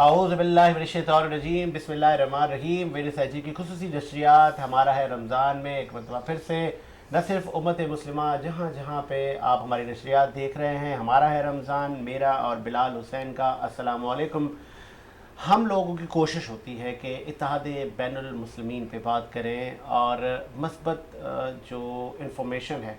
اعوذ باللہ من الشیطان الرجیم، بسم اللہ الرحمن الرحیم۔ ویری سیجی کی خصوصی نشریات ہمارا ہے رمضان میں ایک مرتبہ پھر سے نہ صرف امت مسلمہ جہاں جہاں پہ آپ ہماری نشریات دیکھ رہے ہیں، ہمارا ہے رمضان میرا اور بلال حسین کا، السلام علیکم۔ ہم لوگوں کی کوشش ہوتی ہے کہ اتحاد بین المسلمین پہ بات کریں اور مثبت جو انفارمیشن ہے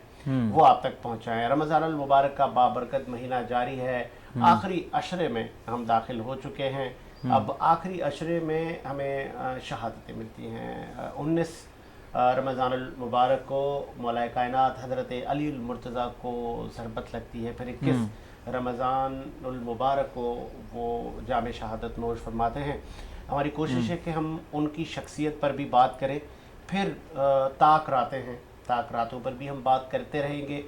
وہ آپ تک پہنچائیں۔ رمضان المبارک کا بابرکت مہینہ جاری ہے، آخری عشرے میں ہم داخل ہو چکے ہیں۔ اب آخری عشرے میں ہمیں شہادتیں ملتی ہیں۔ 19 رمضان المبارک کو مولا کائنات حضرت علی المرتضیٰ کو ضربت لگتی ہے، پھر 21 رمضان المبارک کو وہ جام شہادت نوش فرماتے ہیں۔ ہماری کوشش ہے کہ ہم ان کی شخصیت پر بھی بات کریں، پھر طاق راتیں ہیں، طاق راتوں پر بھی ہم بات کرتے رہیں گے،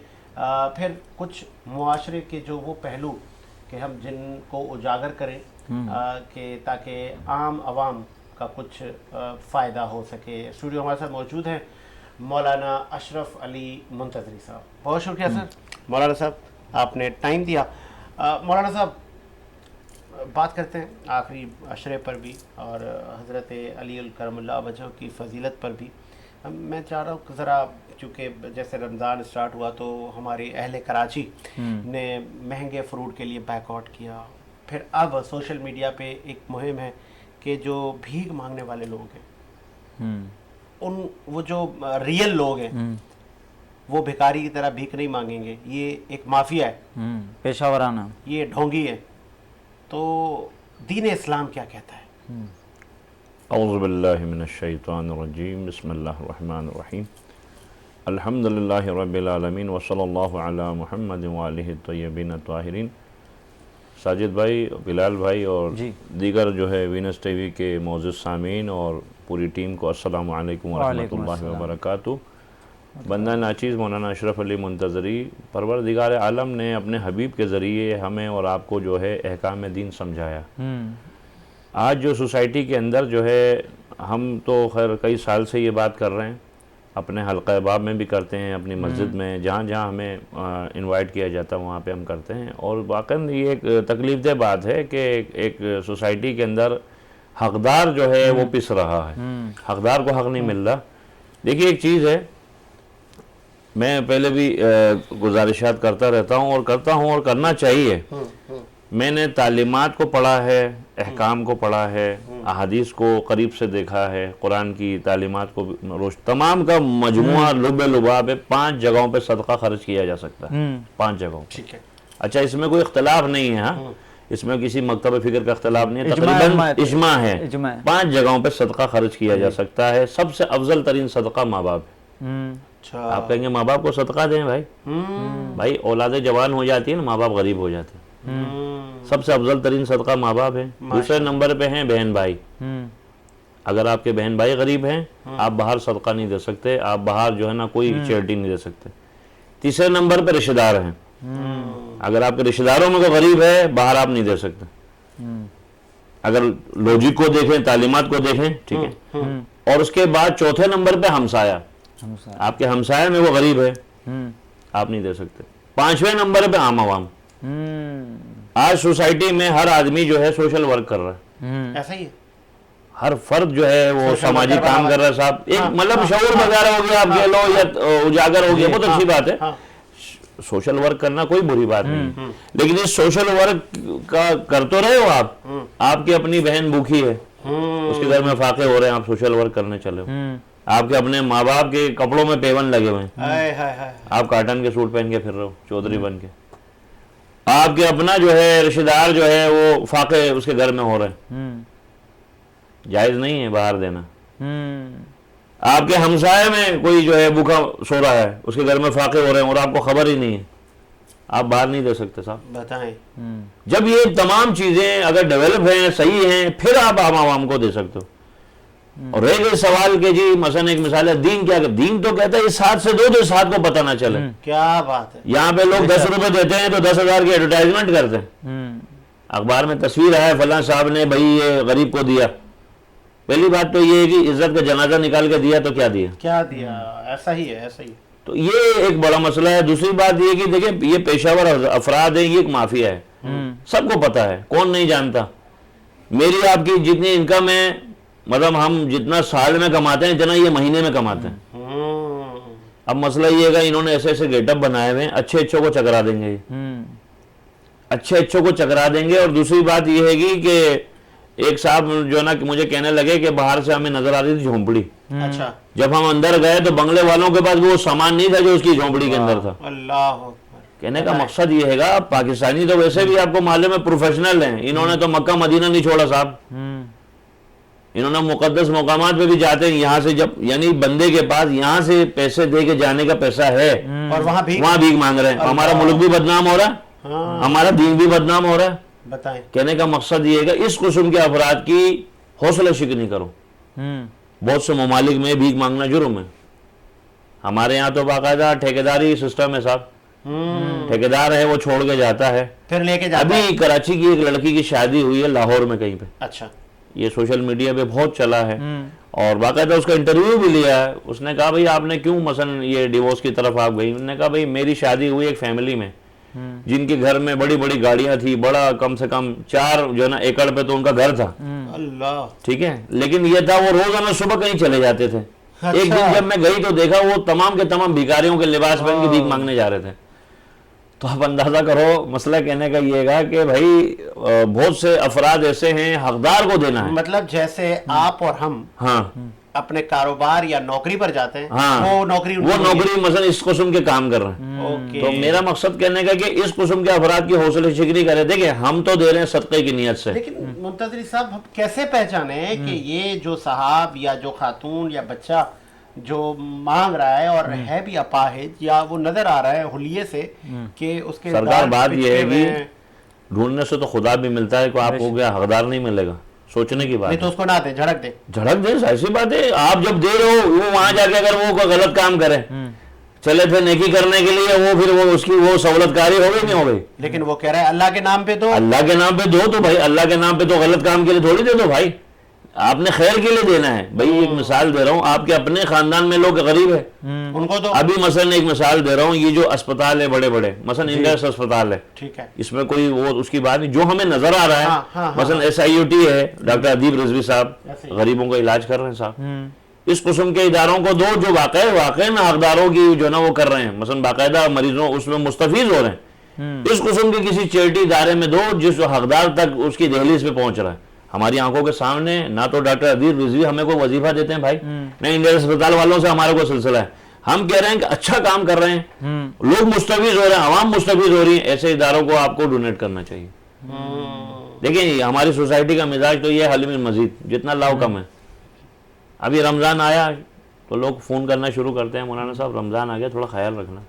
پھر کچھ معاشرے کے جو وہ پہلو کہ ہم جن کو اجاگر کریں کہ تاکہ عام عوام کا کچھ فائدہ ہو سکے۔ اسٹوڈیو ہمارے ساتھ موجود ہیں مولانا اشرف علی منتظری صاحب، بہت شکریہ سر مولانا صاحب آپ نے ٹائم دیا۔ مولانا صاحب بات کرتے ہیں آخری عشرے پر بھی اور حضرت علی الکرم اللہ وجہ کی فضیلت پر بھی۔ میں چاہ رہا ہوں کہ ذرا چونکہ جیسے رمضان اسٹارٹ ہوا تو ہمارے اہل کراچی نے مہنگے فروٹ کے لیے بیک آؤٹ کیا، پھر اب سوشل میڈیا پہ ایک مہم ہے کہ جو بھیک مانگنے والے لوگ ہیں وہ جو ریئل لوگ ہیں وہ بھکاری کی طرح بھیک نہیں مانگیں گے، یہ ایک مافیا ہے، پیشہ ورانہ، یہ ڈھونگی ہے۔ تو دین اسلام کیا کہتا ہے؟ اعوذ باللہ من الشیطان الرجیم، بسم اللہ الرحمن الرحیم، الحمدللہ رب العالمین وصلی اللہ علی محمد وآلہ الطیبین الطاہرین۔ ساجد بھائی، بلال بھائی اور دیگر جو ہے وینس ٹی وی کے معزز سامعین اور پوری ٹیم کو السلام علیکم ورحمۃ اللہ وبرکاتہ۔ بندہ ناچیز مولانا اشرف علی منتظری، پروردگار عالم نے اپنے حبیب کے ذریعے ہمیں اور آپ کو جو ہے احکام دین سمجھایا۔ آج جو سوسائٹی کے اندر جو ہے، ہم تو خیر کئی سال سے یہ بات کر رہے ہیں، اپنے حلقہ باب میں بھی کرتے ہیں، اپنی مسجد میں جہاں جہاں ہمیں انوائٹ کیا جاتا ہے وہاں پہ ہم کرتے ہیں، اور واقعاً یہ ایک تکلیف دہ بات ہے کہ ایک سوسائٹی کے اندر حقدار جو ہے وہ پس رہا ہے، حقدار کو حق نہیں مل رہا۔ دیکھیے ایک چیز ہے، میں پہلے بھی گزارشات کرتا رہتا ہوں اور کرنا چاہیے۔ میں نے تعلیمات کو پڑھا ہے، احکام کو پڑھا ہے، احادیث کو قریب سے دیکھا ہے، قرآن کی تعلیمات کو تمام کا مجموعہ لب لباب ہے۔ 5 جگہوں پہ صدقہ خرچ کیا جا سکتا ہے، 5 جگہوں پہ۔ اچھا، اس میں کوئی اختلاف نہیں ہے، ہاں اس میں کسی مکتب فکر کا اختلاف نہیں ہے، تقریباً اجماع ہے، 5 جگہوں پہ صدقہ خرچ کیا جا سکتا ہے۔ سب سے افضل ترین صدقہ ماں باپ ہے۔ آپ کہیں گے ماں باپ کو صدقہ دیں، بھائی اولاد جوان ہو جاتی ہے نا، ماں باپ غریب ہو جاتے ہیں۔ سب سے افضل ترین صدقہ ماں باپ ہے۔ دوسرے نمبر پہ ہیں بہن بھائی۔ اگر آپ کے بہن بھائی غریب ہیں، آپ باہر صدقہ نہیں دے سکتے، آپ باہر جو ہے نا کوئی چیریٹی نہیں دے سکتے۔ تیسرے نمبر پہ رشتہ دار ہیں، اگر آپ کے رشتہ داروں میں کوئی غریب ہے، باہر آپ نہیں دے سکتے۔ اگر لوجک کو دیکھیں، تعلیمات کو دیکھیں، ٹھیک ہے۔ اور اس کے بعد چوتھے نمبر پہ ہمسایہ، آپ کے ہمسایہ میں وہ غریب ہے، آپ نہیں دے سکتے۔ 5ویں نمبر پہ عام عوام۔ آج سوسائٹی میں ہر آدمی جو ہے سوشل ورک کر رہا ہے، ایسا ہی ہے، ہر فرد جو ہے وہ سماجی کام کر رہا ہے۔ صاحب ایک مطلب شعور وغیرہ ہو گیا، آپ کہہ لو، یا اجاگر ہو گیا، بہت اچھی بات ہے۔ سوشل ورک کرنا کوئی بری بات نہیں، لیکن اس سوشل ورک کا کر تو رہے ہو آپ کی اپنی بہن بھوکی ہے، اس کے گھر میں فاقے ہو رہے ہیں، آپ سوشل ورک کرنے چلے ہو۔ آپ کے اپنے ماں باپ کے کپڑوں میں پیون لگے ہوئے ہیں، آپ کاٹن کے سوٹ پہن کے پھر رہے ہو چودھری بن کے۔ آپ کے اپنا جو ہے رشتہ دار جو ہے وہ فاقے اس کے گھر میں ہو رہے ہیں، جائز نہیں ہے باہر دینا۔ آپ کے ہمسائے میں کوئی جو ہے بھوکا سو رہا ہے، اس کے گھر میں فاقے ہو رہے ہیں اور آپ کو خبر ہی نہیں ہے، آپ باہر نہیں دے سکتے صاحب، بتائیں۔ جب یہ تمام چیزیں اگر ڈیولپ ہیں، صحیح ہیں، پھر آپ عام عوام کو دے سکتے ہو۔ اور رہ گئے سوال کہ جی مثلا ایک مثال ہے، دین کیا کہ دین تو کہتا ہے اس ہاتھ سے دو تو اس ہاتھ کو پتہ نہ چلے۔ کیا بات ہے، یہاں پہ لوگ 10 روپے دیتے ہیں تو 10,000 کی ایڈورٹائزمنٹ کرتے ہیں، اخبار میں تصویر ہے فلاں صاحب نے بھائی یہ غریب کو دیا۔ پہلی بات تو یہ ہے کہ عزت کا جنازہ نکال کے دیا تو کیا دیا، ایسا ہی ہے، ایسا ہی۔ تو یہ ایک بڑا مسئلہ ہے۔ دوسری بات یہ کہ دیکھیں یہ پیشہ ور افراد ہیں، یہ ایک مافیا ہے، سب کو پتہ ہے، کون نہیں جانتا۔ میری آپ کی جتنی انکم ہے مطلب ہم جتنا سال میں کماتے ہیں اتنا یہ مہینے میں کماتے ہیں. اب مسئلہ یہ ہے انہوں نے ایسے ایسے گیٹ اپ بنائے ہوئے ہیں, اچھے اچھوں کو چکرا دیں گے, اچھے اچھوں کو چکرا دیں گے. اور دوسری بات یہ ہے کہ ایک صاحب جو ہے نا کہ مجھے کہنے لگے کہ باہر سے ہمیں نظر آ رہی تھی جھونپڑی, اچھا جب ہم اندر گئے تو بنگلے والوں کے پاس وہ سامان نہیں تھا جو اس کی جھونپڑی کے اندر تھا. اللہ کہنے کا مقصد یہ ہے گا پاکستانی تو ویسے بھی آپ کو معلوم ہے پروفیشنل ہیں, انہوں نے تو مکہ مدینہ نہیں چھوڑا صاحب, انہوں نے مقدس مقامات پہ بھی جاتے ہیں یہاں سے, جب یعنی بندے کے پاس یہاں سے پیسے دے کے جانے کا پیسہ ہے اور وہاں بھیک مانگ رہے ہیں. ہمارا ملک بھی بدنام ہو رہا ہے, ہمارا دین بھی بدنام ہو رہا ہے. بتائیں, کہنے کا مقصد یہ ہے کہ اس قسم کے افراد کی حوصلہ شکنی کرو. بہت سے ممالک میں بھیک مانگنا جرم ہے, ہمارے یہاں تو باقاعدہ ٹھیکیداری سسٹم ہے صاحب, ٹھیکیدار ہے وہ چھوڑ کے جاتا ہے. پھر لے کے جاتا ابھی کراچی کی ایک لڑکی کی شادی ہوئی ہے لاہور میں کہیں پہ, اچھا یہ سوشل میڈیا پہ بہت چلا ہے, اور باقاعدہ اس کا انٹرویو بھی لیا ہے. اس نے کہا بھئی آپ نے کیوں مثلا یہ ڈیورس کی طرف آپ گئی؟ انہوں نے کہا بھئی میری شادی ہوئی ایک فیملی میں جن کے گھر میں بڑی بڑی گاڑیاں تھی, بڑا کم سے کم 4 جو ہے نا ایکڑ پہ تو ان کا گھر تھا. اللہ, ٹھیک ہے, لیکن یہ تھا وہ روزانہ صبح کہیں چلے جاتے تھے. ایک دن جب میں گئی تو دیکھا وہ تمام کے تمام بھیکاریوں کے لباس پہن کے بھیک مانگنے جا رہے تھے. تو آپ اندازہ کرو مسئلہ کہنے کا یہ گا کہ بھائی بہت سے افراد ایسے ہیں حقدار کو دینا ہے. مطلب جیسے آپ اور ہم ہاں اپنے کاروبار یا نوکری پر جاتے ہیں, ہاں وہ نوکری مثلا اس قسم کے کام کر رہے ہیں. تو میرا مقصد کہنے کا کہ اس قسم کے افراد کی حوصلہ شکنی کرے. دیکھیں ہم تو دے رہے ہیں صدقے کی نیت سے, لیکن منتظری صاحب ہم کیسے پہچانے کہ یہ جو صاحب یا جو خاتون یا بچہ جو مانگ رہا ہے اور ہے بھی اپاہج, یا وہ نظر آ رہا ہے حلیے سے کہ اس کے سرکار بات یہ ہے کہ ڈھونڈنے سے تو خدا بھی ملتا ہے, کہ آپ ہو گیا حقدار نہیں ملے گا, سوچنے کی بات نہیں تو اس کو نہ دیں, جھڑک دیں. جھڑک دیں, ایسی بات ہے. آپ جب دے رہے ہو وہ وہاں جا کے اگر وہ کوئی غلط کام کرے, چلے تھے نیکی کرنے کے لیے, وہ پھر وہ اس کی وہ سہولت کاری ہو گئی نہیں ہو گئی. لیکن وہ کہہ رہا ہے اللہ کے نام پہ دو, اللہ کے نام پہ دو تو بھائی اللہ کے نام پہ تو غلط کام کے لیے تھوڑی دے دو بھائی, آپ نے خیر کے لیے دینا ہے. بھائی ایک مثال دے رہا ہوں, آپ کے اپنے خاندان میں لوگ غریب ہیں, ان کو تو ابھی مثلا ایک مثال دے رہا ہوں, یہ جو اسپتال ہے بڑے بڑے مثلا انڈس اسپتال ہے, ٹھیک ہے, اس میں کوئی وہ اس کی بات نہیں, جو ہمیں نظر آ رہا ہے مثلا SIUT ہے, ڈاکٹر ادیب رضوی صاحب غریبوں کا علاج کر رہے ہیں صاحب. اس قسم کے اداروں کو دو جو واقع میں حقداروں کی جو ہے نا وہ کر رہے ہیں, مثلا باقاعدہ مریضوں اس میں مستفیض ہو رہے ہیں. اس قسم کے کسی چیریٹی ادارے میں دو جس حقدار تک اس کی دہلیز پہ پہنچ رہا ہے. ہماری آنکھوں کے سامنے نہ تو ڈاکٹر ادیب رضوی ہمیں کوئی وظیفہ دیتے ہیں بھائی, نہ انڈیا اسپتال والوں سے ہمارا کوئی سلسلہ ہے. ہم کہہ رہے ہیں کہ اچھا کام کر رہے ہیں, لوگ مستفیض ہو رہے ہیں, عوام مستفیض ہو رہی ہے, ایسے اداروں کو آپ کو ڈونیٹ کرنا چاہیے. دیکھیں ہماری سوسائٹی کا مزاج تو یہ ہے حل من مزید, جتنا لاؤ کم ہے. ابھی رمضان آیا تو لوگ فون کرنا شروع کرتے ہیں, مولانا صاحب رمضان آ گیا تھوڑا خیال رکھنا.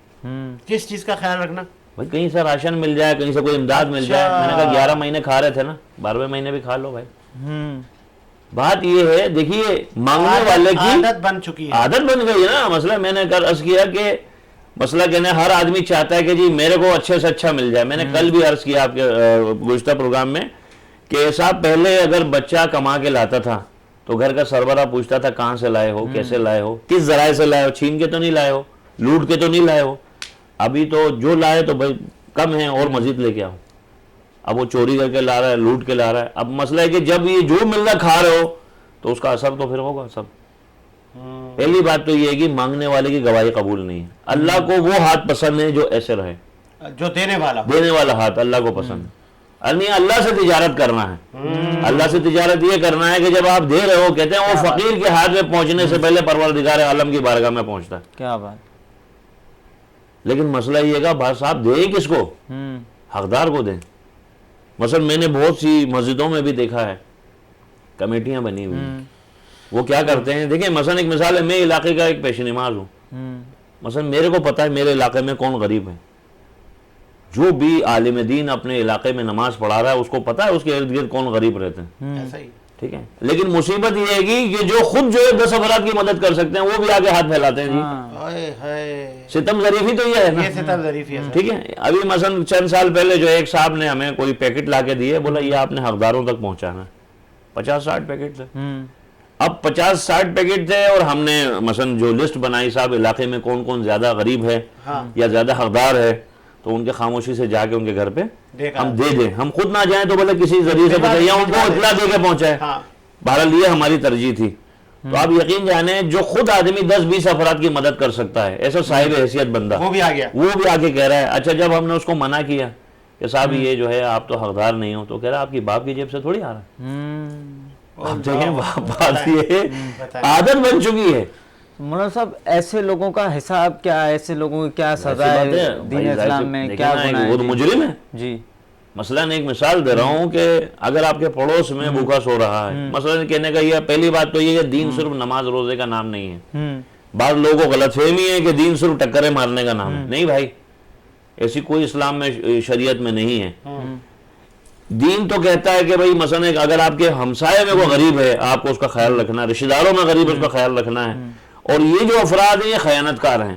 کس چیز کا خیال رکھنا؟ بھائی کہیں سے راشن مل جائے, کہیں سے کوئی امداد مل جائے. میں نے کہا 11 مہینے کھا رہے تھے نا, 12ویں مہینے بھی کھا لو بھائی. بات یہ ہے دیکھیے مانگنے والے کی عادت بن چکی ہے, عادت بن گئی ہے نا. مسئلہ میں نے عرض کیا کہ مسئلہ کہنے ہر آدمی چاہتا ہے کہ جی میرے کو اچھے سے اچھا مل جائے. میں نے کل بھی عرض کیا آپ کے گزشتہ پروگرام میں کہ صاحب پہلے اگر بچہ کما کے لاتا تھا تو گھر کا سربراہ پوچھتا تھا کہاں سے لائے ہو, کیسے لائے ہو, کس ذرائع سے لائے ہو, چھین کے تو نہیں لائے ہو, لوٹ کے تو نہیں لائے ہو. ابھی تو جو لائے تو بھائی کم ہے اور مزید لے کے آؤ. اب وہ چوری کر کے لا رہا ہے, لوٹ کے لا رہا ہے. اب مسئلہ ہے کہ جب یہ جو مل رہا کھا رہے ہو تو اس کا اثر تو پھر ہوگا سب. پہلی بات تو یہ ہے کہ مانگنے والے کی گواہی قبول نہیں ہے. اللہ کو وہ ہاتھ پسند ہے جو ایسے رہے, جو دینے والا ہاتھ اللہ کو پسند ہے. اللہ سے تجارت کرنا ہے. اللہ سے تجارت یہ کرنا ہے کہ جب آپ دے رہے ہو, کہتے ہیں وہ فقیر کے ہاتھ میں پہنچنے سے پہلے پروردگار عالم کی بارگاہ میں پہنچتا ہے. کیا بات. لیکن مسئلہ یہ گا بھائی صاحب دیں کس کو, حقدار کو دیں. مثلا میں نے بہت سی مسجدوں میں بھی دیکھا ہے کمیٹیاں بنی ہوئی, وہ کیا کرتے ہیں. دیکھیں مثلا ایک مثال ہے, میں علاقے کا ایک پیش نماز ہوں. مثلا میرے کو پتا ہے میرے علاقے میں کون غریب ہے. جو بھی عالم دین اپنے علاقے میں نماز پڑھا رہا ہے اس کو پتا ہے اس کے ارد گرد کون غریب رہتے ہیں. ٹھیک ہے, لیکن مصیبت یہ ہے کہ جو خود جو ہے 10 افراد کی مدد کر سکتے ہیں وہ بھی آگے ہاتھ پھیلاتے ہیں. جی ستم ظریفی تو یہ ہے نا, ستم ظریفی ہے. ٹھیک ہے. ابھی مثلا چند سال پہلے جو ایک صاحب نے ہمیں کوئی پیکٹ لا کے دیے, بولا یہ آپ نے حقداروں تک پہنچانا ہے. 50-60 پیکٹ تھے. اب 50-60 پیکٹ تھے اور ہم نے مثلا جو لسٹ بنائی صاحب علاقے میں کون کون زیادہ غریب ہے یا زیادہ حقدار ہے, تو ان کے خاموشی سے جا کے ان کے گھر پہ دیکھا ہم دے دیں, ہم خود نہ جائیں تو بھلے کسی ذریعے سے بتائیں یا ان کو اطلاع دے کے پہنچائے. ہاں بہرحال یہ ہماری ترجیح تھی. تو آپ یقین جانیں جو خود آدمی 10-20 افراد کی مدد کر سکتا ہے, ایسا صاحب حیثیت بندہ, وہ بھی آ گیا. وہ بھی آ کے کہہ رہا ہے. اچھا جب ہم نے اس کو منع کیا کہ صاحب یہ جو ہے آپ تو حقدار نہیں ہو, تو کہہ رہا ہے آپ کی باپ کی جیب سے تھوڑی آ رہا ہے. اب دیکھیں بات یہ عادت بن چکی ہے. مولانا صاحب ایسے لوگوں کا حساب کیا ہے, ایسے لوگوں کی کیا سزا ہے دین اسلام میں, کیا گناہ ہے؟ وہ تو مجرم ہے جی. مثلاً ایک مثال دے رہا ہوں کہ اگر آپ کے پڑوس میں بھوکا سو رہا ہے, مثلاً کہنے کا یہ پہلی بات تو یہ کہ دین صرف نماز روزے کا نام نہیں ہے. بعض لوگوں کو غلط فہمی ہے کہ دین صرف ٹکرے مارنے کا نام ہے. نہیں بھائی, ایسی کوئی اسلام میں شریعت میں نہیں ہے. دین تو کہتا ہے کہ بھائی مثلاً اگر آپ کے ہمسائے میں کوئی غریب ہے آپ کو اس کا خیال رکھنا ہے, رشتہ داروں میں غریب ہے اس کا خیال رکھنا ہے. اور یہ جو افراد ہیں یہ خیانت کار ہیں,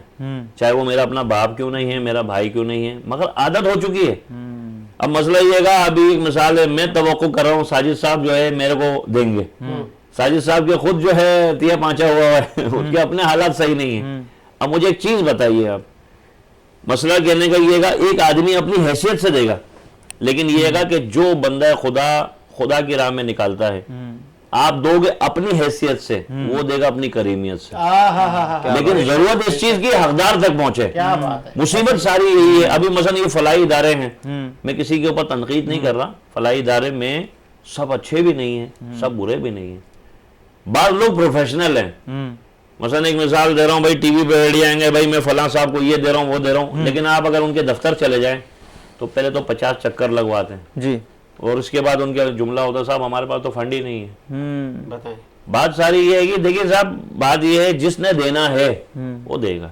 چاہے وہ میرا اپنا باپ کیوں نہیں ہے, میرا بھائی کیوں نہیں ہے, مگر عادت ہو چکی ہے. اب مسئلہ یہ گا, ابھی ایک مثال ہے, میں توقع کر رہا ہوں ساجد صاحب جو ہے میرے کو دیں گے. ساجد صاحب کے خود جو ہے تیا پانچا ہوا ہے, ان کے اپنے حالات صحیح نہیں ہیں. اب مجھے ایک چیز بتائیے آپ, مسئلہ کہنے کا یہ گا ایک آدمی اپنی حیثیت سے دے گا, لیکن یہ گا کہ جو بندہ خدا کی راہ میں نکالتا ہے آپ دو گے اپنی حیثیت سے, وہ دے گا اپنی کریمیت سے. لیکن ضرورت اس چیز کی حقدار تک پہنچے. مصیبت ساری یہی ہے. ابھی مثلا یہ فلاحی ادارے ہیں, میں کسی کے اوپر تنقید نہیں کر رہا, فلاحی ادارے میں سب اچھے بھی نہیں ہیں سب برے بھی نہیں ہیں. بعض لوگ پروفیشنل ہیں, مثلا ایک مثال دے رہا ہوں, بھائی ٹی وی پہ ریڈی آئیں گے, بھائی میں فلاں صاحب کو یہ دے رہا ہوں وہ دے رہا ہوں, لیکن آپ اگر ان کے دفتر چلے جائیں تو پہلے تو 50 چکر لگواتے ہیں جی, اور اس کے بعد ان کا جملہ ہوتا ہے صاحب ہمارے پاس تو فنڈ ہی نہیں ہے. بتائیں بات ساری یہ ہے کہ دیکھیں صاحب بات یہ ہے جس نے دینا ہے وہ دے گا.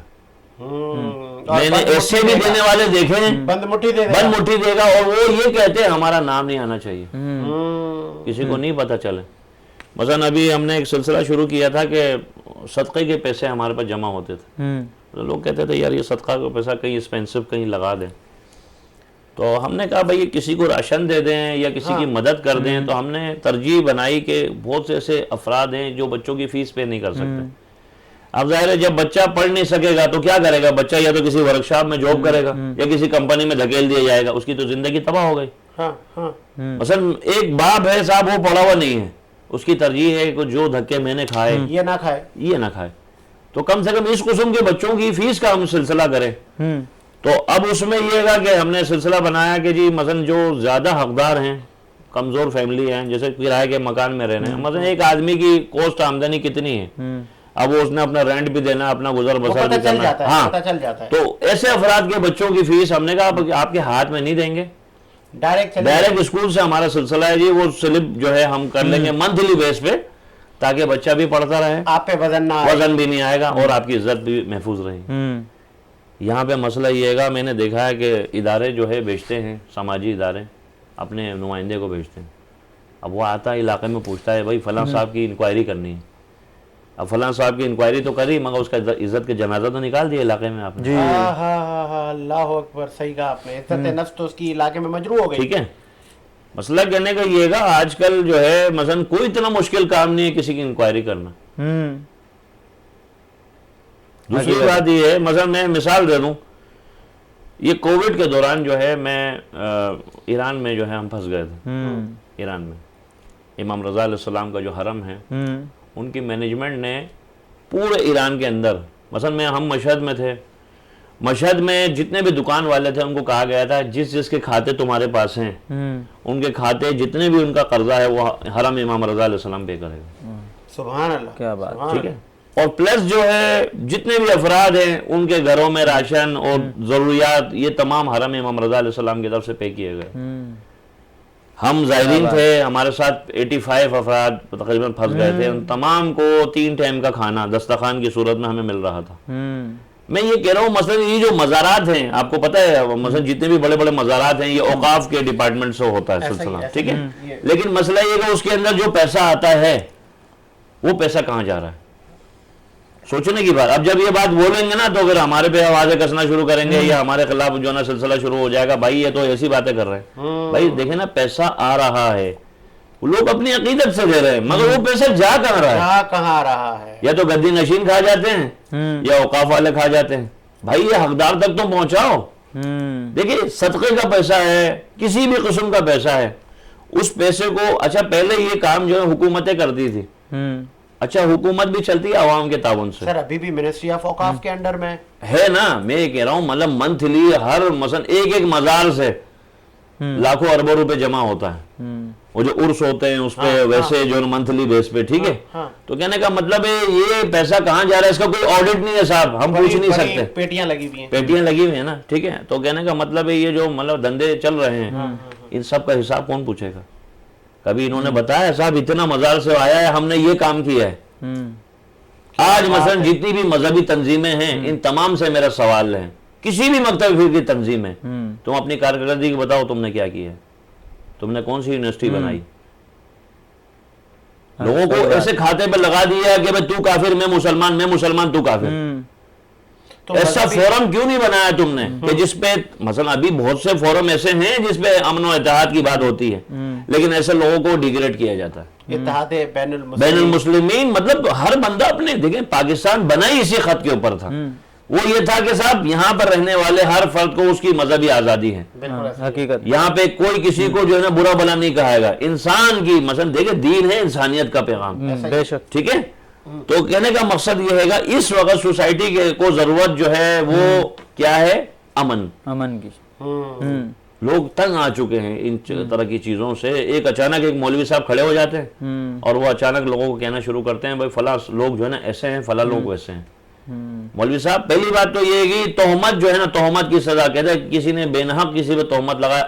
میں نے ایسے بھی دینے والے دیکھے ہیں, بند مٹھی دے گا, اور وہ یہ کہتے ہیں ہمارا نام نہیں آنا چاہیے, کسی کو نہیں پتہ چلے. مثلا ابھی ہم نے ایک سلسلہ شروع کیا تھا کہ صدقے کے پیسے ہمارے پاس جمع ہوتے تھے. لوگ کہتے تھے یار یہ صدقہ کا پیسہ کہیں ایکسپینسو کہیں لگا دیں, تو ہم نے کہا بھائی کسی کو راشن دے دیں یا کسی کی مدد کر دیں. تو ہم نے ترجیح بنائی کہ بہت سے ایسے افراد ہیں جو بچوں کی فیس پے نہیں کر سکتے. اب ظاہر ہے جب بچہ پڑھ نہیں سکے گا تو کیا کرے گا بچہ, یا تو کسی ورکشاپ میں جاب کرے گا یا کسی کمپنی میں دھکیل دیا جائے گا, اس کی تو زندگی تباہ ہو گئی. مثلا ایک باپ ہے صاحب وہ پڑھا ہوا نہیں ہے, اس کی ترجیح ہے کہ جو دھکے میں نے کھائے یہ نہ کھائے, تو کم سے کم اس قسم کے بچوں کی فیس کا ہم سلسلہ کریں. تو اب اس میں یہ گا کہ ہم نے سلسلہ بنایا کہ جی مثلا جو زیادہ حقدار ہیں, کمزور فیملی ہیں, جیسے کرائے کے مکان میں رہنے ہیں, مثلا ایک آدمی کی کوسٹ آمدنی کتنی ہے, اب وہ اس نے اپنا رینٹ بھی دینا, اپنا گزر بسر بھی کرنا ہے. ہاں, تو ایسے افراد کے بچوں کی فیس ہم نے کہا آپ کے ہاتھ میں نہیں دیں گے, ڈائریکٹ اسکول سے ہمارا سلسلہ ہے جی, وہ سلپ جو ہے ہم کر لیں گے منتھلی بیس پہ, تاکہ بچہ بھی پڑھتا رہے, آپ پہ وزن بھی نہیں آئے گا اور آپ کی عزت بھی محفوظ رہے. یہاں پہ مسئلہ یہ گا, میں نے دیکھا ہے کہ ادارے جو ہے بیچتے ہیں, سماجی ادارے اپنے نمائندے کو بھیجتے ہیں. اب وہ آتا ہے علاقے میں پوچھتا ہے بھائی فلاں صاحب کی انکوائری کرنی ہے. اب فلاں صاحب کی انکوائری تو کری, مگر اس کا عزت کے جنازہ تو نکال دیا علاقے میں آپ نے. اللہ اکبر, صحیح کہا آپ نے, عزت نفس تو اس کی علاقے میں مجروح ہو گئی. ٹھیک ہے, مسئلہ کہنے کا یہ گا آج کل جو ہے مثلا کوئی اتنا مشکل کام نہیں ہے کسی کی انکوائری کرنا. دوسری بات یہ ہے, مثلا میں مثال دے دوں, یہ کووڈ کے دوران جو ہے میں ایران میں جو ہے ہم پھنس گئے تھے. ایران میں امام رضا علیہ السلام کا جو حرم ہے, ان کی مینجمنٹ نے پورے ایران کے اندر, مثلا ہم مشہد میں تھے, مشہد میں جتنے بھی دکان والے تھے ان کو کہا گیا تھا جس کے کھاتے تمہارے پاس ہیں ان کے کھاتے جتنے بھی ان کا قرضہ ہے وہ حرم امام رضا علیہ السلام پے کرے گا. سبحان اللہ, کیا بات. ٹھیک ہے, اور پلس جو ہے جتنے بھی افراد ہیں ان کے گھروں میں راشن اور ضروریات یہ تمام حرم امام رضا علیہ السلام کی طرف سے پے کیے گئے. ہم زائرین تھے, ہمارے ساتھ 85 افراد تقریباً پھنس گئے تھے, ان تمام کو 3 ٹائم کا کھانا دسترخوان کی صورت میں ہمیں مل رہا تھا. میں یہ کہہ رہا ہوں مثلا یہ جو مزارات ہیں, آپ کو پتہ ہے مثلا جتنے بھی بڑے بڑے مزارات ہیں یہ اوقاف کے ڈپارٹمنٹ سے ہوتا ہے سلسلہ, ٹھیک ہے, لیکن مسئلہ یہ کہ اس کے اندر جو پیسہ آتا ہے وہ پیسہ کہاں جا رہا ہے, سوچنے کی بات. اب جب یہ بات بولیں گے نا تو پھر ہمارے پہ آوازیں کسنا شروع کریں گے یا ہمارے خلاف جو نا سلسلہ شروع ہو جائے گا, بھائی یہ تو ایسی باتیں کر رہے ہیں. بھائی دیکھیں نا, پیسہ آ رہا ہے, لوگ اپنی عقیدت سے دے رہے ہیں, مگر وہ پیسہ جا کہاں رہا ہے, یا تو گدی نشین کھا جاتے ہیں یا اوقاف والے کھا جاتے ہیں. بھائی یہ حقدار تک تو پہنچاؤ. دیکھیے صدقے کا پیسہ ہے، کسی بھی قسم کا پیسہ ہے، اس پیسے کو اچھا پہلے یہ کام جو ہے حکومتیں کرتی تھی، اچھا حکومت بھی چلتی ہے عوام کے تعاون سے، سر ابھی بھی منسٹری آف اوقاف کے انڈر میں ہے نا. میں یہ کہہ رہا ہوں مطلب منتھلی ہر مثلا ایک مزار سے لاکھوں اربوں روپے جمع ہوتا ہے، وہ جو عرس ہوتے ہیں اس پہ ویسے جو منتھلی بیس پہ، ٹھیک ہے. تو کہنے کا مطلب ہے یہ پیسہ کہاں جا رہا ہے، اس کا کوئی آڈٹ نہیں ہے صاحب، ہم پوچھ نہیں سکتے، پیٹیاں لگی ہوئی ہیں، پیٹیاں لگی ہوئی ہیں نا، ٹھیک ہے. تو کہنے کا مطلب ہے یہ جو مطلب دھندے چل رہے ہیں ان سب کا حساب کون پوچھے گا؟ کبھی انہوں نے بتایا صاحب اتنا مزار سے آیا ہے ہم نے یہ کام کیا ہے؟ آج مثلا جتنی بھی مذہبی تنظیمیں ہیں ان تمام سے میرا سوال ہے، کسی بھی مکتب فکر کی تنظیم ہے، تم اپنی کارکردگی بتاؤ، تم نے کیا کیا ہے؟ تم نے کون سی یونیورسٹی بنائی؟ لوگوں کو ایسے کھاتے پہ لگا دیا کہ بھئی تو کافر میں مسلمان تو کافر. ایسا فورم کیوں نہیں بنایا تم نے کہ جس پہ مثلا ابھی بہت سے فورم ایسے ہیں جس پہ امن و اتحاد کی بات ہوتی ہے، لیکن ایسے لوگوں کو ڈیگریڈ کیا جاتا ہے. اتحاد بین المسلمین مطلب ہر بندہ اپنے، دیکھیں پاکستان بنا ہی اسی خط کے اوپر تھا، وہ یہ تھا کہ صاحب یہاں پر رہنے والے ہر فرد کو اس کی مذہبی آزادی ہے، حقیقت یہاں پہ کوئی کسی کو جو ہے نا برا بلا نہیں کہا گا، انسان کی مثلا دیکھیں دین ہے انسانیت کا پیغام، بے شک. ٹھیک ہے. تو کہنے کا مقصد یہ ہے گا اس وقت سوسائٹی کو ضرورت جو ہے وہ کیا ہے؟ امن کی. لوگ تنگ آ چکے ہیں ان طرح کی چیزوں سے. ایک اچانک ایک مولوی صاحب کھڑے ہو جاتے ہیں اور وہ اچانک لوگوں کو کہنا شروع کرتے ہیں بھائی فلاں لوگ جو ہے نا ایسے ہیں، فلاں لوگ ویسے ہیں. مولوی صاحب پہلی بات تو یہ ہے کہ تہمت جو ہے نا، تہمت کی سزا کہتے ہیں کسی نے بے نحق کسی پہ تہمت لگایا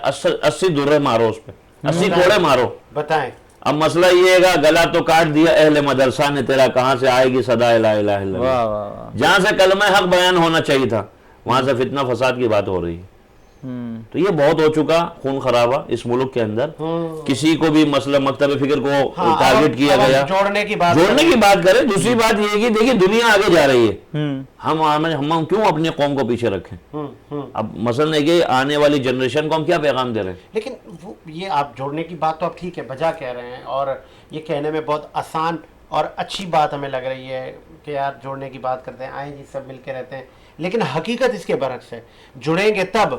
80 درے مارو، اس پہ 80 کوڑے مارو. بتائیں اب مسئلہ یہ ہے گا گلا تو کاٹ دیا اہل مدرسہ نے تیرا، کہاں سے آئے گی صدا لا الہ الا اللہ؟ جہاں سے کلمہ حق بیان ہونا چاہیے تھا وہاں سے فتنہ فساد کی بات ہو رہی ہے. تو یہ بہت ہو چکا خون خرابہ اس ملک کے اندر. کسی کو بھی مسئلہ مکتب فکر کو ٹارگٹ کیا گیا، جوڑنے کی بات کریں. دوسری بات یہ ہے کہ دیکھیں دنیا آگے جا رہی ہے، ہم کیوں اپنی قوم کو پیچھے رکھیں؟ اب مثلا کہ آنے والی جنریشن کو ہم کیا پیغام دے رہے ہیں؟ لیکن یہ آپ جوڑنے کی بات تو آپ ٹھیک ہے بجا کہہ رہے ہیں، اور یہ کہنے میں بہت آسان اور اچھی بات ہمیں لگ رہی ہے کہ یار جوڑنے کی بات کرتے ہیں، آئیں جی سب مل کے رہتے ہیں. لیکن حقیقت اس کے برعکس ہے، جڑیں گے تب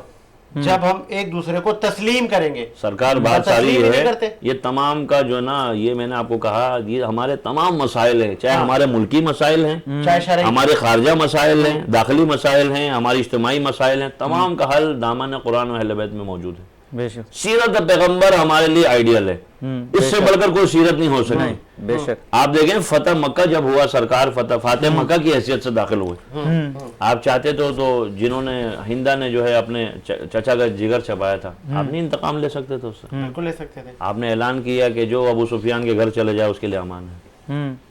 جب ہم ایک دوسرے کو تسلیم کریں گے. سرکار بات ساری ہے یہ تمام کا جو نا، یہ میں نے آپ کو کہا یہ ہمارے تمام مسائل ہیں، چاہے ہمارے ملکی مسائل ہیں، چاہے ہمارے خارجہ مسائل ہیں، داخلی مسائل ہیں، ہماری اجتماعی مسائل ہیں، تمام کا حل دامن قرآن و اہل بیت میں موجود ہے. سیرت پیغمبر ہمارے لیے آئیڈیل ہے، اس سے بڑھ کر کوئی سیرت نہیں ہو سکتی. بے شک. آپ دیکھیں فتح مکہ جب ہوا، سرکار فاتح مکہ کی حیثیت سے داخل ہوئے. آپ چاہتے تو جنہوں نے ہندا نے جو ہے اپنے چچا کا جگر چھپایا تھا، آپ نہیں انتقام لے سکتے تھے اس سے؟ بالکل لے سکتے تھے. آپ نے اعلان کیا کہ جو ابو سفیان کے گھر چلے جائے اس کے لیے امان ہے،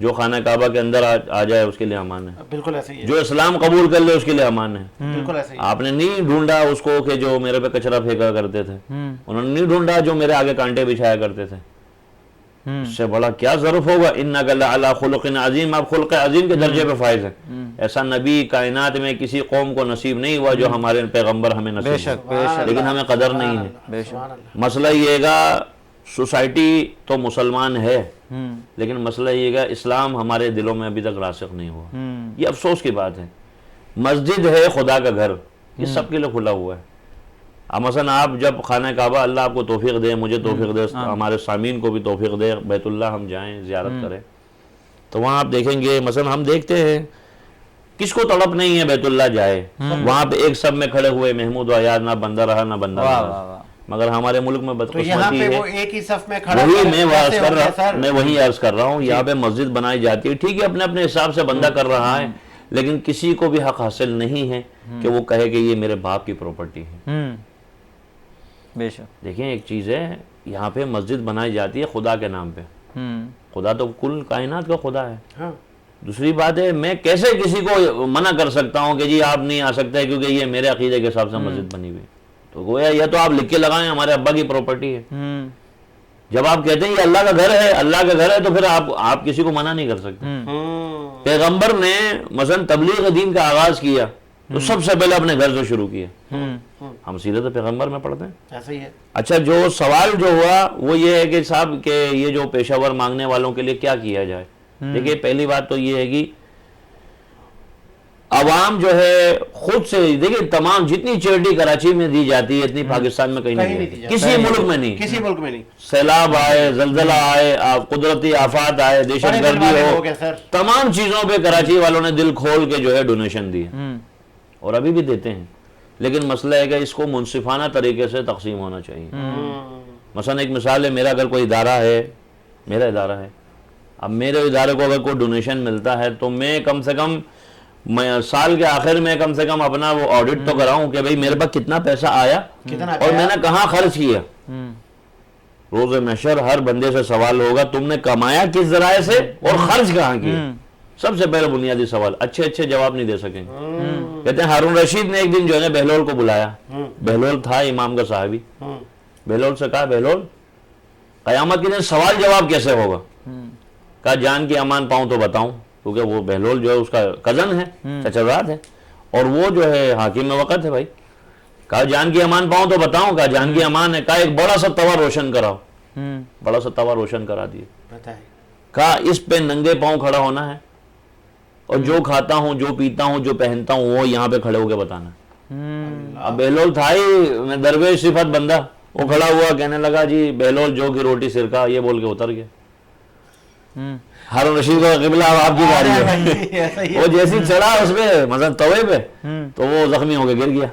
جو خانہ کعبہ کے اندر آ جائے اس کے لیے امان ہے، بالکل ایسے ہی ہے. جو اسلام قبول کر لے اس کے لیے امان ہے. بالکل ایسے ہی. آپ نے نہیں ڈھونڈا اس کو کہ جو میرے پہ کچرا پھینکا کرتے تھے، انہوں نے نہیں ڈھونڈا جو میرے آگے کانٹے بچھایا کرتے تھے. اس سے بڑا کیا ظرف ہوگا؟ انک لعلی خلق عظیم، آپ خلق عظیم کے درجے پہ فائز ہیں. ایسا نبی کائنات میں کسی قوم کو نصیب نہیں ہوا جو ہمارے پیغمبر ہمیں نصیب ہے، لیکن ہمیں قدر نہیں ہے. مسئلہ یہ گا سوسائٹی تو مسلمان ہے، لیکن مسئلہ یہ گا اسلام ہمارے دلوں میں ابھی تک راسخ نہیں ہوا. یہ افسوس کی بات ہے. مسجد ہے خدا کا گھر، یہ سب کے لیے کھلا ہوا ہے. اب مثلا آپ جب خانہ کعبہ، اللہ آپ کو توفیق دے، مجھے توفیق دے، ہمارے سامعین کو بھی توفیق دے، بیت اللہ ہم جائیں زیارت کریں، تو وہاں آپ دیکھیں گے مثلا ہم دیکھتے ہیں کس کو تڑپ نہیں ہے بیت اللہ جائے. وہاں پہ ایک سب میں کھڑے ہوئے محمود و عیاض، نہ بندہ رہا نہ بندہ رہا. مگر ہمارے ملک میں بدقسمتی ہے، وہی میں وہی عرض کر رہا ہوں. یہاں پہ مسجد بنائی جاتی ہے، ٹھیک ہے اپنے اپنے حساب سے بندہ کر رہا ہے، لیکن کسی کو بھی حق حاصل نہیں ہے کہ وہ کہے کہ یہ میرے باپ کی پراپرٹی ہے. بے شک. دیکھیں ایک چیز ہے، یہاں پہ مسجد بنائی جاتی ہے خدا کے نام پہ. خدا تو کل کائنات کا خدا ہے. دوسری بات ہے میں کیسے کسی کو منع کر سکتا ہوں کہ جی آپ نہیں آ سکتے کیونکہ یہ میرے عقیدے کے حساب سے مسجد بنی ہوئی. تو گویا یہ تو آپ لکھ کے لگائیں ہمارے ابا کی پراپرٹی ہے. جب آپ کہتے ہیں یہ اللہ کا گھر ہے، اللہ کا گھر ہے، تو پھر آپ کسی کو منع نہیں کر سکتے. پیغمبر نے مثلا تبلیغ دین کا آغاز کیا تو سب سے پہلے اپنے گھر سے شروع کیا. ہم سیرت پیغمبر میں پڑھتے ہیں. ایسا ہی ہے. اچھا جو سوال جو ہوا وہ یہ ہے کہ صاحب کہ یہ جو پیشہ ور مانگنے والوں کے لیے کیا کیا جائے. دیکھیے پہلی بات تو یہ ہے کہ عوام جو ہے خود سے دیکھیں تمام جتنی چیریٹی کراچی میں دی جاتی ہے اتنی پاکستان میں کہیں نہیں دی جاتی، کسی ملک میں نہیں، کسی ملک میں نہیں. سیلاب آئے، زلزلہ آئے، قدرتی آفات آئے، دہشت گردی ہو، تمام چیزوں پہ کراچی والوں نے دل کھول کے جو ہے ڈونیشن دی اور ابھی بھی دیتے ہیں. لیکن مسئلہ ہے کہ اس کو منصفانہ طریقے سے تقسیم ہونا چاہیے. مثلا ایک مثال ہے، میرا اگر کوئی ادارہ ہے، میرا ادارہ ہے، اب میرے ادارے کو اگر کوئی ڈونیشن ملتا ہے تو میں کم سے کم سال کے آخر میں کم سے کم اپنا وہ آڈٹ تو کراؤں کہ بھئی میرے پاس کتنا پیسہ آیا اور میں نے کہاں خرچ کیا. روز محشر ہر بندے سے سوال ہوگا تم نے کمایا کس ذرائع سے اور خرچ کہاں کیا. سب سے پہلے بنیادی سوال، اچھے جواب نہیں دے سکیں گے. کہتے ہیں ہارون رشید نے ایک دن جو ہے بہلول کو بلایا، بہلول تھا امام کا صحابی، بہلول سے کہا بہلول قیامت کے دن سوال جواب کیسے ہوگا؟ کہا جان کی امان پاؤں تو بتاؤں، کیونکہ وہ بہلول جو ہے اس کا کزن ہے، چچزاد ہے، اور وہ جو ہے حاکم وقت ہے بھائی. کہا جان کی امان پاؤں تو بتاؤں، کہا جان کی امان ہے. کہا ایک بڑا سا توا روشن کراؤ، بڑا سا توا روشن کرا دیے. کہا اس پہ ننگے پاؤں کھڑا ہونا ہے اور جو کھاتا ہوں، جو پیتا ہوں، جو پہنتا ہوں وہ یہاں پہ کھڑے ہو کے بتانا. اب بہلول تھا ہی درویش صفت بندہ، وہ کھڑا ہوا کہنے لگا جی بہلول جو کی روٹی سرکہ، یہ بول کے اتر گیا. ہارون رشید کا قبلہ اب آپ کی باری ہے. وہ جیسی چڑھا اس پہ مثلا توے پہ تو وہ زخمی ہو کے گر گیا.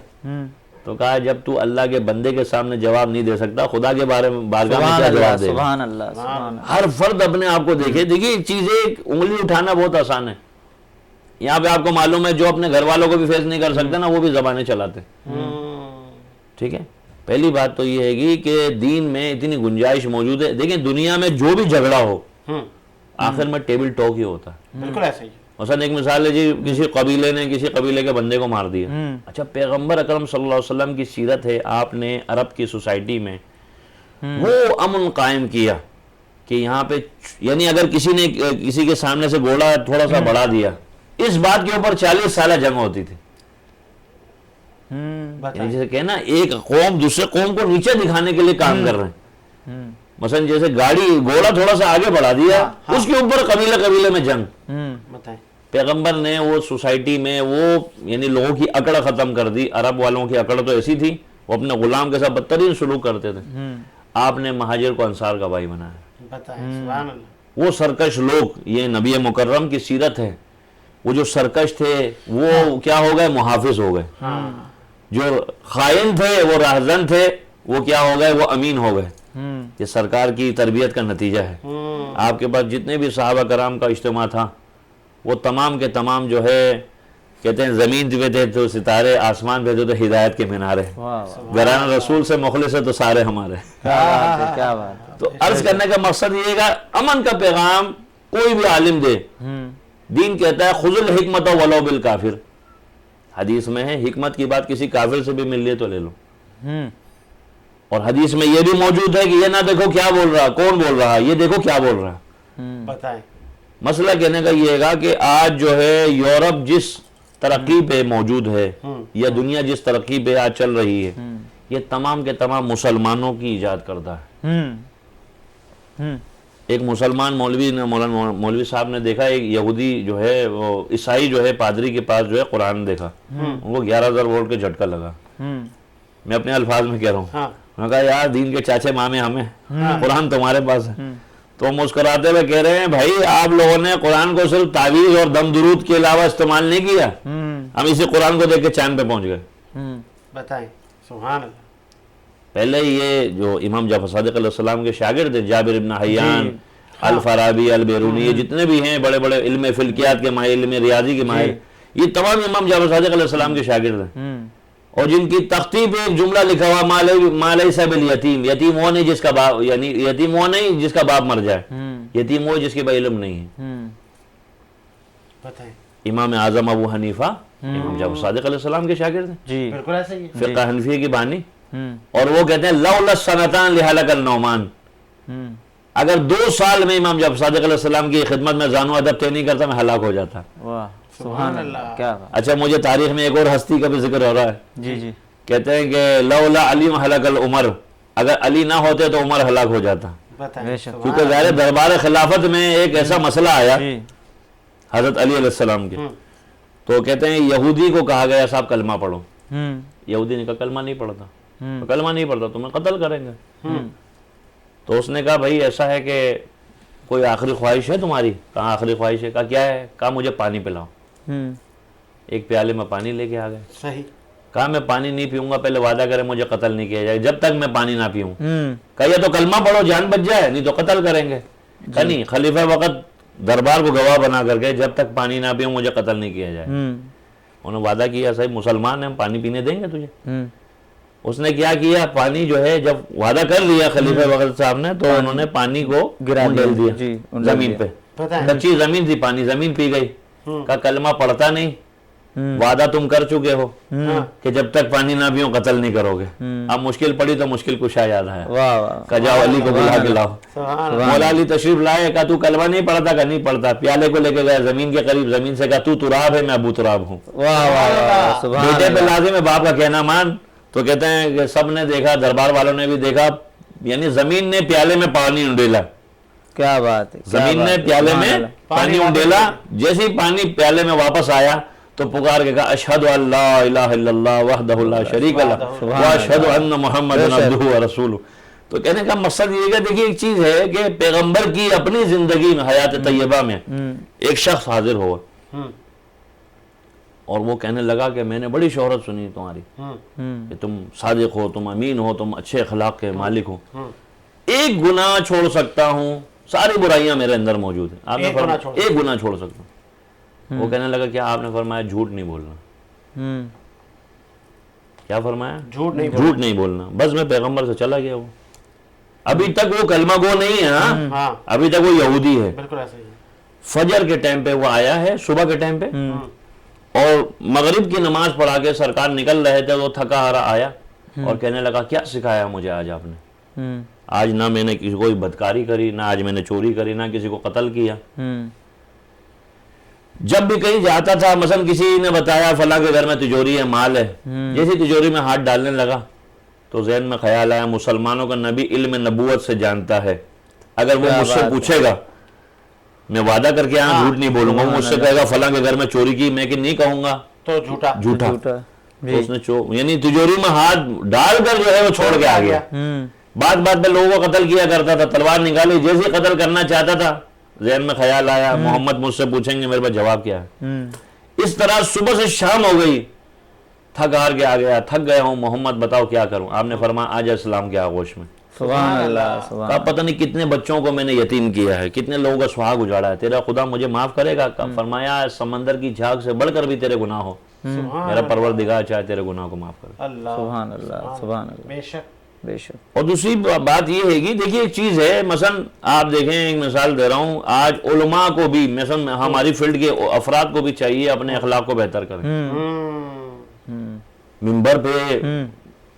تو کہا جب تو اللہ کے بندے کے سامنے جواب نہیں دے سکتا، خدا کے بارے میں بارگاہ میں کیا جواب دے گا؟ سبحان اللہ. ہر فرد اپنے آپ کو دیکھے. دیکھیے چیزیں انگلی اٹھانا بہت آسان ہے. یہاں پہ آپ کو معلوم ہے جو اپنے گھر والوں کو بھی فیس نہیں کر سکتے نا، وہ بھی زبانیں چلاتے. ٹھیک ہے، پہلی بات تو یہ ہے گی کہ دین میں اتنی گنجائش موجود ہے. دیکھیں دنیا میں جو بھی جھگڑا ہو آخر میں ٹیبل ٹاک ہی ہوتا ہے. بالکل ایسا ہی. مثلا ایک مثال ہے جی، کسی قبیلے نے کسی قبیلے کے بندے کو مار دیا. اچھا پیغمبر اکرم صلی اللہ علیہ وسلم کی سیرت ہے، آپ نے عرب کی سوسائٹی میں وہ امن قائم کیا کہ یہاں پہ یعنی اگر کسی نے کسی کے سامنے سے گھوڑا تھوڑا سا بڑھا دیا، اس بات کے اوپر 40 سالہ جنگ ہوتی تھی. یعنی جیسے کہنا ایک قوم دوسرے قوم کو نیچے دکھانے کے لیے کام کر رہے ہیں. مثلا جیسے گھوڑا تھوڑا سا آگے بڑھا دیا، اس کے اوپر قبیلے میں جنگ. پیغمبر نے وہ سوسائٹی میں وہ یعنی لوگوں کی اکڑ ختم کر دی. عرب والوں کی اکڑ تو ایسی تھی، وہ اپنے غلام کے ساتھ بدترین سلوک کرتے تھے. آپ نے مہاجر کو انصار کا بھائی بنایا. وہ سرکش لوگ، یہ نبی مکرم کی سیرت ہے، وہ جو سرکش تھے وہ کیا ہو گئے؟ محافظ ہو گئے. جو خائن تھے وہ راہزن تھے، وہ کیا ہو گئے؟ وہ امین ہو گئے. یہ سرکار کی تربیت کا نتیجہ ہے. آپ کے پاس جتنے بھی صحابہ کرام کا اجتماع تھا وہ تمام کے تمام جو ہے کہتے ہیں زمین پہ تھے تو ستارے، آسمان پہ تھے تو ہدایت کے مینارے. گرانہ رسول سے مخلص ہے تو سارے ہمارے. کیا بات. تو عرض کرنے کا مقصد یہ ہے امن کا پیغام کوئی بھی عالم دے. دین کہتا ہے خذ الحکمت ولو بالکافر. حدیث میں ہے حکمت کی بات کسی کافر سے بھی مل لیے تو لے لو. اور حدیث میں یہ بھی موجود ہے کہ یہ نہ دیکھو کیا بول رہا، کون بول رہا، یہ دیکھو کیا بول رہا. بتائیں. مسئلہ کہنے کا یہ ہے کہ آج جو ہے یورپ جس ترقی پہ موجود ہے یا دنیا جس ترقی پہ آج چل رہی ہے، یہ تمام کے تمام مسلمانوں کی ایجاد کردہ ہے. ایک مسلمان مولانا مولوی صاحب نے دیکھا ایک یہودی جو ہے وہ عیسائی جو ہے پادری کے پاس جو ہے قرآن دیکھا، ان کو 11,000 وولٹ کے جھٹکا لگا. میں اپنے الفاظ میں کہہ رہا ہوں. انہوں نے کہا یار دین کے چاچے مامے ہمیں، قرآن تمہارے پاس ہے. تو مسکراتے ہوئے کہہ رہے ہیں بھائی آپ لوگوں نے قرآن کو صرف تعویذ اور دم درود کے علاوہ استعمال نہیں کیا، ہم اسی قرآن کو دیکھ کے چاند پہ پہنچ گئے. بتائیں. سبحان اللہ. پہلے یہ جو امام جعفر صادق علیہ السلام کے شاگرد ہیں، جابر ابن حیان، الفارابی، البیرونی، یہ جتنے بھی ہیں بڑے بڑے علم فلکیات کے ماہر، علم ریاضی کے ماہر، یہ تمام امام جعفر صادق علیہ السلام کے شاگرد ہیں. اور جن کی تختی پہ ایک جملہ لکھا ہوا ما لیس بالیتیم، یتیم وہ نہیں جس کا باپ، یعنی یتیم وہ نہیں جس کا باپ مر جائے، یتیم وہ جس کے پاس علم نہیں ہے. بتائیں. امام اعظم ابو حنیفہ امام جعفر صادق علیہ السلام کے شاگرد ہیں. جی بالکل ایسا ہی ہے. فقہ حنفیہ کی بانی. اور وہ کہتے ہیں لولا السنتان لہلک النعمان. اگر 2 سال میں امام جعفر صادق علیہ السلام کی خدمت میں زانو ادب طے نہیں کرتا میں ہلاک ہو جاتا. واہ سبحان اللہ. کیا بات. اچھا مجھے تاریخ میں ایک اور ہستی کا بھی ذکر ہو رہا ہے. جی جی. کہتے ہیں کہ لولا علی ہلاک العمر، اگر علی نہ ہوتے تو عمر ہلاک ہو جاتا. کیونکہ ظاہر دربار خلافت میں ایک ایسا مسئلہ آیا حضرت علی علیہ السلام کے تو کہتے ہیں یہودی کو کہا گیا صاحب کلمہ پڑھو، یہودی نے کہا کلمہ نہیں پڑھتا، تو کلمہ نہیں پڑھتا تمہیں قتل کریں گے۔ تو اس نے کہا بھائی ایسا ہے کہ کوئی آخری خواہش ہے تمہاری؟ کہا آخری خواہش ہے۔ کہا کیا ہے؟ کہا مجھے پانی پلاؤ۔ ایک پیالے میں پانی لے کے آ گئے۔ صحیح۔ کہا میں پانی نہیں پیوں گا، پہلے وعدہ کرے مجھے قتل نہیں کیا جائے جب تک میں پانی نہ پیوں۔ کہا یا تو کلمہ پڑھو جان بچ جائے، نہیں تو قتل کریں گے۔ کہا نہیں، خلیفہ وقت دربار کو گواہ بنا کر کے جب تک پانی نہ پیوں مجھے قتل نہیں کیا جائے۔ انہوں نے وعدہ کیا صحیح مسلمان ہیں ہم پانی پینے دیں گے تجھے۔ اس نے کیا کیا، پانی جو ہے جب وعدہ کر لیا خلیفہ وقت صاحب نے تو انہوں نے پانی کو ڈال دیا زمین پہ، کچی زمین تھی، پانی زمین پی گئی۔ کہا کلمہ پڑھتا نہیں، وعدہ تم کر چکے ہو کہ جب تک پانی نہ پیوں قتل نہیں کرو گے۔ اب مشکل پڑی تو مشکل کشا یاد آیا، کہا جاؤ علی کو بلا کے لاؤ۔ مولا علی تشریف لائے، کہا تو کلمہ نہیں پڑھتا؟ کہا نہیں پڑھتا۔ پیالے کو لے کے گئے زمین کے قریب، زمین سے کہا تو تراب ہے میں ابو تراب ہوں۔ بیٹے پہ لازم ہے باپ کا کہنا مان۔ تو کہتے ہیں کہ سب نے دیکھا، دربار والوں نے بھی دیکھا، یعنی زمین نے پیالے میں پانی انڈیلا۔ کیا بات ہے، زمین نے پیالے میں پانی انڈیلا، جیسے ہی پانی پیالے میں واپس آیا تو پکار کے کہا اشہد ان لا الہ الا اللہ وحدہ لا شریک لہ واشہد ان محمد عبدہ ورسولہ۔ تو کہنے کا مقصد یہ ہے کہ دیکھیے ایک چیز ہے کہ پیغمبر کی اپنی زندگی میں حیات طیبہ میں ایک شخص حاضر ہوا اور وہ کہنے لگا کہ میں نے بڑی شہرت سنی تمہاری کہ تم صادق ہو، تم امین ہو، تم اچھے اخلاق کے مالک ہو، ایک گناہ چھوڑ سکتا ہوں، ساری برائیاں میرے اندر موجود ہیں، آپ نے فرمایا ایک گناہ چھوڑ سکتا ہوں۔ وہ کہنے لگا کیا؟ آپ نے فرمایا جھوٹ نہیں بولنا۔ کیا فرمایا؟ جھوٹ نہیں بولنا۔ بس میں پیغمبر سے چلا گیا۔ وہ ابھی تک وہ کلمہ گو نہیں ہے، ابھی تک وہ یہودی ہے۔ فجر کے ٹائم پہ وہ آیا ہے، صبح کے ٹائم پہ، اور مغرب کی نماز پڑھا کے سرکار نکل رہے تھے، وہ تھکا ہارا آیا اور کہنے لگا کیا سکھایا مجھے آج آپ نے؟ آج نہ میں نے کسی کو بدکاری کری، نہ آج میں نے چوری کری، نہ کسی کو قتل کیا۔ جب بھی کہیں جاتا تھا، مثلا کسی نے بتایا فلاں کے گھر میں تجوری ہے، مال ہے، جیسی تجوری میں ہاتھ ڈالنے لگا تو ذہن میں خیال آیا مسلمانوں کا نبی علم نبوت سے جانتا ہے، اگر وہ مجھ سے پوچھے گا میں وعدہ کر کے یہاں جھوٹ نہیں بولوں گا، وہ مجھ سے کہے گا فلاں کے گھر میں چوری کی، میں کہ نہیں کہوں گا تو جھوٹا۔ اس نے یعنی تجوری میں ہاتھ ڈال کر جو ہے وہ چھوڑ کے آ گیا۔ بات بات پہ لوگوں کو قتل کیا کرتا تھا، تلوار نکالی، جیسے قتل کرنا چاہتا تھا ذہن میں خیال آیا محمد مجھ سے پوچھیں گے میرے پاس جواب کیا ہے۔ اس طرح صبح سے شام ہو گئی، تھک ہار کے آ گیا، تھک گیا ہوں محمد بتاؤ کیا کروں؟ آپ نے فرمایا آج اسلام کے آغوش میں۔ سبحان اللہ، سبحان اللہ۔ پتہ نہیں کتنے بچوں کو میں نے یتیم کیا ہے، کتنے لوگوں کا سہاگ اجاڑا ہے، تیرا خدا مجھے معاف کرے گا؟ فرمایا سمندر کی جھاگ سے بڑھ کر بھی تیرے گناہ ہو، میرا پروردگار چاہے تیرے گناہ کو معاف کرے۔ سبحان اللہ، سبحان اللہ، بے شک بے شک۔ اور دوسری بات یہ ہے کہ دیکھیے ایک چیز ہے، مثلا آپ دیکھیں ایک مثال دے رہا ہوں، آج علماء کو بھی مثلا ہماری فیلڈ کے افراد کو بھی چاہیے اپنے اخلاق کو بہتر کریں۔ ممبر پہ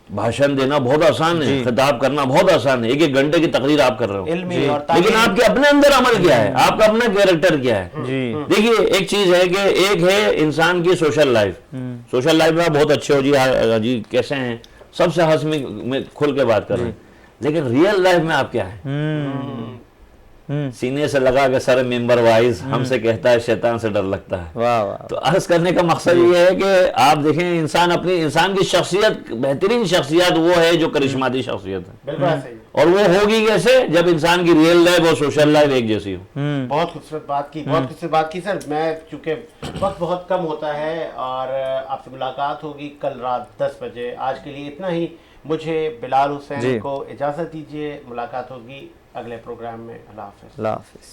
بھاشن دینا بہت آسان ہے، خطاب کرنا بہت آسان ہے، ایک ایک گھنٹے کی تقریر آپ کر رہے ہو، لیکن آپ کے اپنے اندر عمل کیا ہے، آپ کا اپنا کیریکٹر کیا ہے؟ دیکھیے ایک چیز ہے کہ ایک ہے انسان کی سوشل لائف، سوشل لائف میں بہت اچھے ہو جی کیسے ہیں، سب سے ہنس میں کھل کے بات کر رہے ہیں، لیکن ریئل لائف میں آپ کیا ہے؟ سینے سے لگا کے سر ممبر وائز ہم سے کہتا ہے شیطان سے ڈر لگتا ہے۔ تو عرض کرنے کا مقصد یہ ہے کہ آپ دیکھیں انسان کی شخصیت، بہترین شخصیت وہ ہے جو کرشماتی شخصیت ہے، اور وہ ہوگی کیسے جب انسان کی ریئل لائف اور سوشل لائف ایک جیسی ہو۔ بہت خوبصورت بات کی، بہت خوبصورت بات کی سر۔ میں چونکہ وقت بہت کم ہوتا ہے اور آپ سے ملاقات ہوگی کل رات 10 بجے، آج کے لیے اتنا ہی۔ مجھے بلال حسین کو اجازت دیجیے، ملاقات ہوگی اگلے پروگرام میں۔ اللہ حافظ۔ اللہ حافظ۔